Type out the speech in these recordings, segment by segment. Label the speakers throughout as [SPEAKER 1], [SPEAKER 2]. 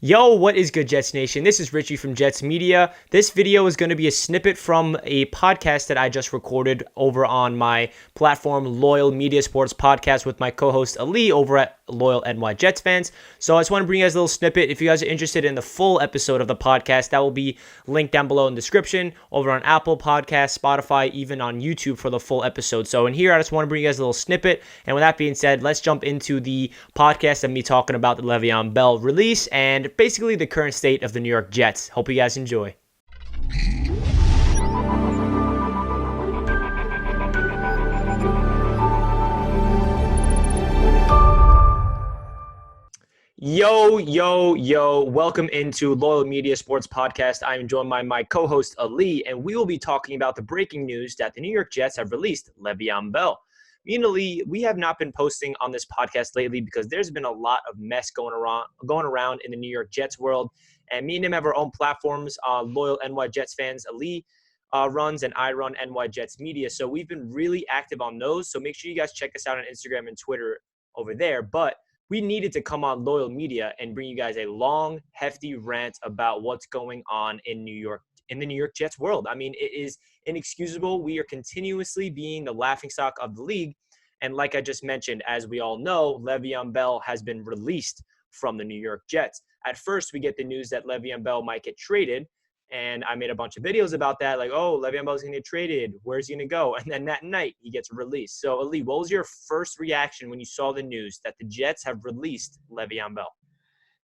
[SPEAKER 1] Yo, what is good, Jets Nation? This is Richie from Jets Media. This video is going to be a snippet from a podcast that I just recorded over on my platform, Loyal Media Sports Podcast, with my co-host Ali over at Loyal NY Jets Fans. So I just want to bring you guys a little snippet. If you guys are interested in the full episode of the podcast, that will be linked down below in the description, over on Apple Podcasts, Spotify, even on YouTube for the full episode. So in here, I just want to bring you guys a little snippet. And with that being said, let's jump into the podcast and me talking about the Le'Veon Bell release and basically the current state of the New York Jets. Hope you guys enjoy. Yo, yo, yo. Welcome into Loyal Media Sports Podcast. I am joined by my co-host Ali, and we will be talking about the breaking news that the New York Jets have released Le'Veon Bell. Me and Ali, we have not been posting on this podcast lately because there's been a lot of mess going around in the New York Jets world. And me and him have our own platforms, Loyal NY Jets Fans. Ali runs and I run NY Jets Media. So we've been really active on those. So make sure you guys check us out on Instagram and Twitter over there. But we needed to come on Loyal Media and bring you guys a long, hefty rant about what's going on in the New York Jets world. I mean, it is inexcusable. We are continuously being the laughingstock of the league. And like I just mentioned, as we all know, Le'Veon Bell has been released from the New York Jets. At first, we get the news that Le'Veon Bell might get traded. And I made a bunch of videos about that, like, oh, Le'Veon Bell's going to get traded. Where's he going to go? And then that night, he gets released. So, Ali, what was your first reaction when you saw the news that the Jets have released Le'Veon Bell?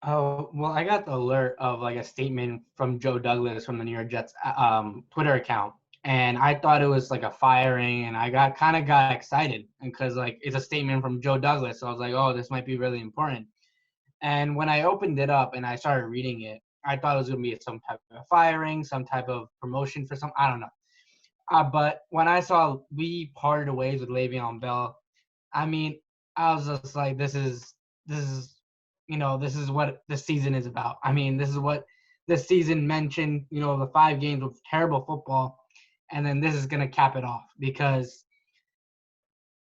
[SPEAKER 2] Oh, well, I got the alert of like a statement from Joe Douglas from the New York Jets Twitter account. And I thought it was like a firing, and I got excited because like it's a statement from Joe Douglas. So I was like, oh, this might be really important. And when I opened it up and I started reading it, I thought it was gonna be some type of firing, some type of promotion for some, I don't know. But when I saw we parted ways with Le'Veon Bell, I mean, I was just like, this is this is what this season is about. I mean, this is what this season mentioned, the 5 games of terrible football, and then this is gonna cap it off because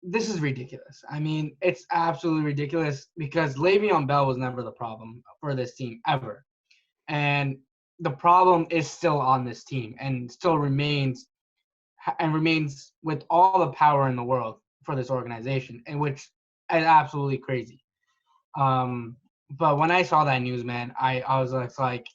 [SPEAKER 2] this is ridiculous. I mean, it's absolutely ridiculous because Le'Veon Bell was never the problem for this team ever. And the problem is still on this team and still remains with all the power in the world for this organization, and which is absolutely crazy. Um, but when I saw that news, man, I was like,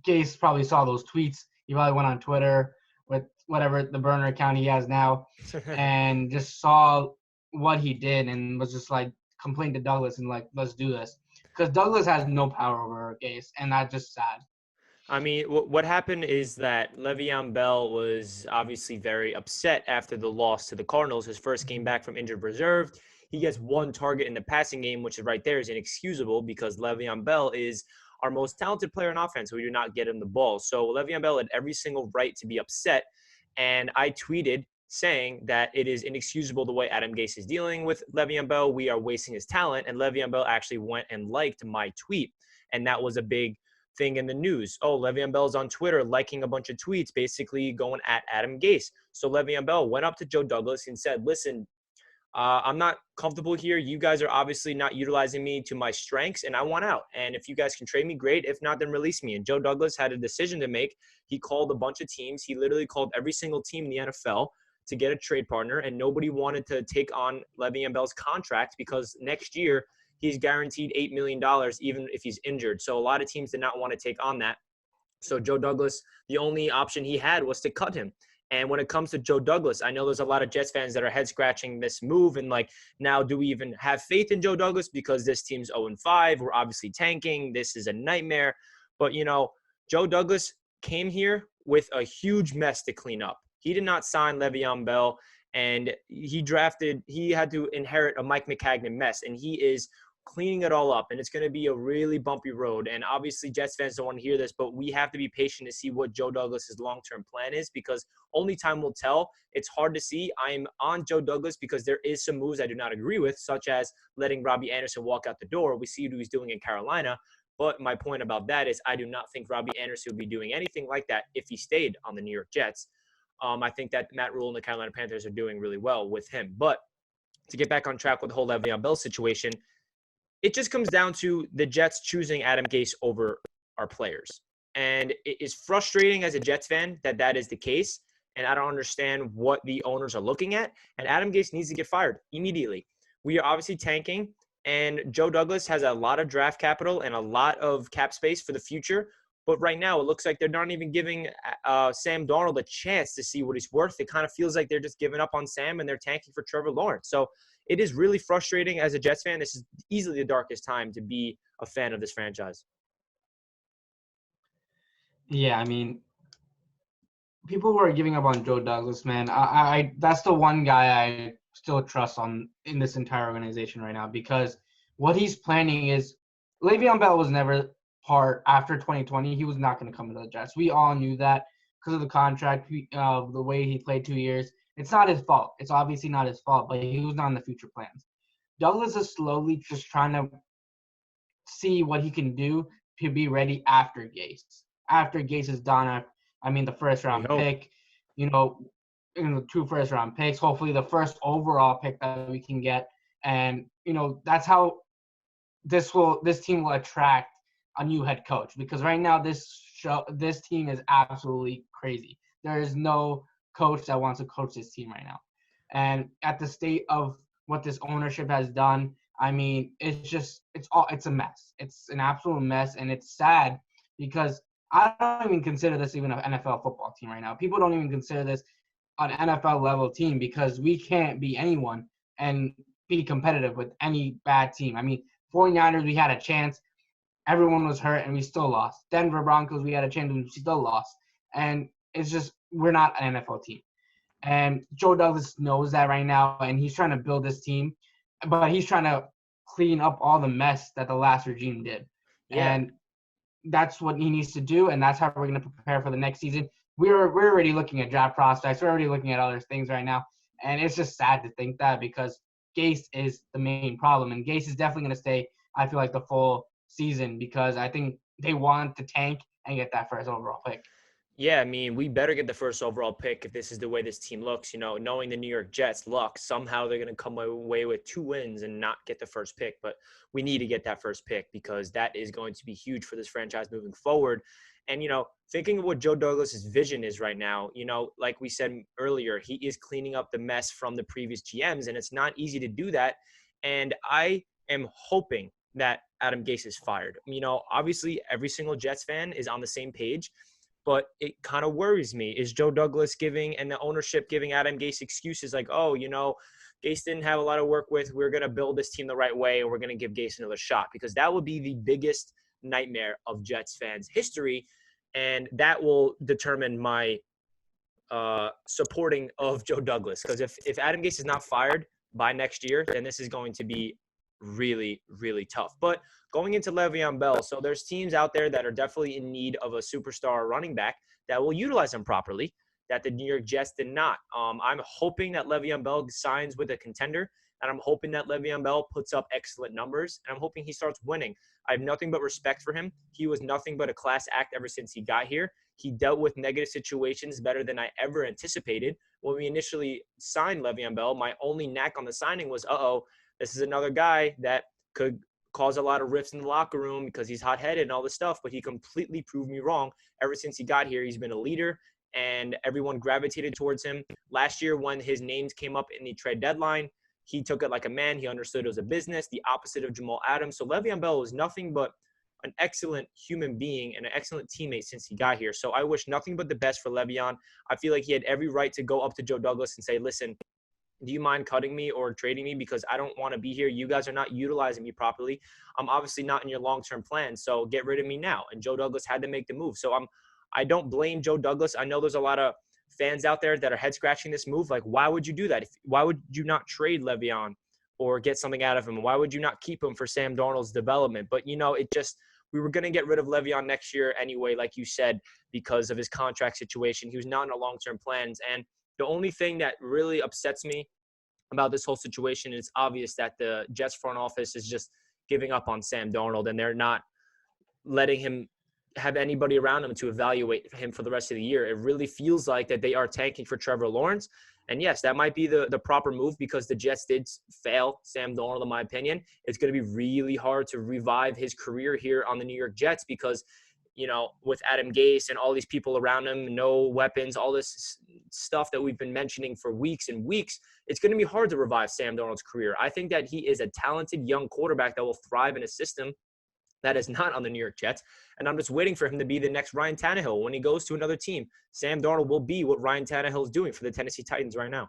[SPEAKER 2] Gase probably saw those tweets. He probably went on Twitter with whatever the burner account he has now, and just saw what he did and was just like complained to Douglas and like, let's do this, because Douglas has no power over Gase, and that's just sad.
[SPEAKER 1] I mean, what happened is that Le'Veon Bell was obviously very upset after the loss to the Cardinals. His first game back from injured reserve. He gets one target in the passing game, which is right there is inexcusable because Le'Veon Bell is our most talented player in offense. We do not get him the ball. So Le'Veon Bell had every single right to be upset. And I tweeted saying that it is inexcusable the way Adam Gase is dealing with Le'Veon Bell. We are wasting his talent. And Le'Veon Bell actually went and liked my tweet. And that was a big thing in the news. Oh, Le'Veon Bell's on Twitter liking a bunch of tweets, basically going at Adam Gase. So Le'Veon Bell went up to Joe Douglas and said, listen, I'm not comfortable here. You guys are obviously not utilizing me to my strengths, and I want out. And if you guys can trade me, great. If not, then release me. And Joe Douglas had a decision to make. He called a bunch of teams. He literally called every single team in the NFL to get a trade partner, and nobody wanted to take on Le'Veon Bell's contract because next year he's guaranteed $8 million even if he's injured. So a lot of teams did not want to take on that. So Joe Douglas, the only option he had was to cut him. And when it comes to Joe Douglas, I know there's a lot of Jets fans that are head scratching this move and like, now do we even have faith in Joe Douglas because this team's 0-5? We're obviously tanking. This is a nightmare. But, Joe Douglas came here with a huge mess to clean up. He did not sign Le'Veon Bell, and he had to inherit a Mike McCagnon mess, and he is cleaning it all up, and it's going to be a really bumpy road. And obviously Jets fans don't want to hear this, but we have to be patient to see what Joe Douglas's long-term plan is because only time will tell. It's hard to see. I'm on Joe Douglas because there is some moves I do not agree with, such as letting Robbie Anderson walk out the door. We see what he's doing in Carolina. But my point about that is I do not think Robbie Anderson would be doing anything like that if he stayed on the New York Jets. I think that Matt Rule and the Carolina Panthers are doing really well with him. But to get back on track with the whole Le'Veon Bell situation, it just comes down to the Jets choosing Adam Gase over our players. And it is frustrating as a Jets fan that that is the case. And I don't understand what the owners are looking at. And Adam Gase needs to get fired immediately. We are obviously tanking, and Joe Douglas has a lot of draft capital and a lot of cap space for the future. But right now, it looks like they're not even giving Sam Darnold a chance to see what he's worth. It kind of feels like they're just giving up on Sam and they're tanking for Trevor Lawrence. So it is really frustrating as a Jets fan. This is easily the darkest time to be a fan of this franchise.
[SPEAKER 2] Yeah, I mean, people who are giving up on Joe Douglas, man, I that's the one guy I still trust on in this entire organization right now, because what he's planning is Le'Veon Bell was never part after 2020. He was not going to come to the Jets. We all knew that because of the contract, the way he played 2 years. It's not his fault. It's obviously not his fault, but he was not in the future plans. Douglas is slowly just trying to see what he can do to be ready after Gase. After Gase is done, I mean, the first round pick, you know, in the 2 first round picks, hopefully the first overall pick that we can get. And, you know, that's how this team will attract a new head coach, because right now this team is absolutely crazy. There is no coach that wants to coach this team right now. And at the state of what this ownership has done, I mean, it's a mess. It's an absolute mess, and it's sad because I don't even consider this even an NFL football team right now. People don't even consider this an NFL level team because we can't be anyone and be competitive with any bad team. I mean, 49ers, we had a chance. Everyone was hurt, and we still lost. Denver Broncos, we had a chance, and we still lost. And it's just, we're not an NFL team. And Joe Douglas knows that right now, and he's trying to build this team, but he's trying to clean up all the mess that the last regime did.
[SPEAKER 1] Yeah.
[SPEAKER 2] And that's what he needs to do, and that's how we're going to prepare for the next season. We're already looking at draft prospects. We're already looking at other things right now, and it's just sad to think that, because Gase is the main problem, and Gase is definitely going to stay, I feel like, the full season, because I think they want to tank and get that first overall pick.
[SPEAKER 1] Yeah, I mean, we better get the first overall pick if this is the way this team looks. You know, knowing the New York Jets' luck, somehow they're going to come away with 2 wins and not get the first pick. But we need to get that first pick because that is going to be huge for this franchise moving forward. And, you know, thinking of what Joe Douglas's vision is right now, you know, like we said earlier, he is cleaning up the mess from the previous GMs, and it's not easy to do that. And I am hoping that Adam Gase is fired. You know, obviously, every single Jets fan is on the same page. But it kind of worries me. Is Joe Douglas giving and the ownership giving Adam Gase excuses like, oh, you know, Gase didn't have a lot of work with. We're going to build this team the right way, and we're going to give Gase another shot, because that would be the biggest nightmare of Jets fans' history. And that will determine my supporting of Joe Douglas. Because if Adam Gase is not fired by next year, then this is going to be really, really tough. But going into Le'Veon Bell, so there's teams out there that are definitely in need of a superstar running back that will utilize him properly, that the New York Jets did not. I'm hoping that Le'Veon Bell signs with a contender, and I'm hoping that Le'Veon Bell puts up excellent numbers, and I'm hoping he starts winning. I have nothing but respect for him. He was nothing but a class act ever since he got here. He dealt with negative situations better than I ever anticipated. When we initially signed Le'Veon Bell, my only knack on the signing was, this is another guy that could cause a lot of rifts in the locker room because he's hot-headed and all this stuff, but he completely proved me wrong. Ever since he got here, he's been a leader, and everyone gravitated towards him. Last year, when his names came up in the trade deadline, he took it like a man. He understood it was a business, the opposite of Jamal Adams. So Le'Veon Bell was nothing but an excellent human being and an excellent teammate since he got here. So I wish nothing but the best for Le'Veon. I feel like he had every right to go up to Joe Douglas and say, listen, do you mind cutting me or trading me, because I don't want to be here. You guys are not utilizing me properly. I'm obviously not in your long-term plan, so get rid of me now. And Joe Douglas had to make the move. So I don't blame Joe Douglas. I know there's a lot of fans out there that are head scratching this move. Like, why would you do that? Why would you not trade Le'Veon or get something out of him? Why would you not keep him for Sam Darnold's development? But, you know, we were going to get rid of Le'Veon next year anyway, like you said, because of his contract situation. He was not in our long-term plans. And the only thing that really upsets me about this whole situation, it's obvious that the Jets front office is just giving up on Sam Darnold, and they're not letting him have anybody around him to evaluate him for the rest of the year. It really feels like that they are tanking for Trevor Lawrence. And yes, that might be the proper move because the Jets did fail Sam Darnold, in my opinion. It's going to be really hard to revive his career here on the New York Jets because, with Adam Gase and all these people around him, no weapons, all this stuff that we've been mentioning for weeks and weeks, it's going to be hard to revive Sam Darnold's career. I think that he is a talented young quarterback that will thrive in a system that is not on the New York Jets. And I'm just waiting for him to be the next Ryan Tannehill when he goes to another team. Sam Darnold will be what Ryan Tannehill is doing for the Tennessee Titans right now.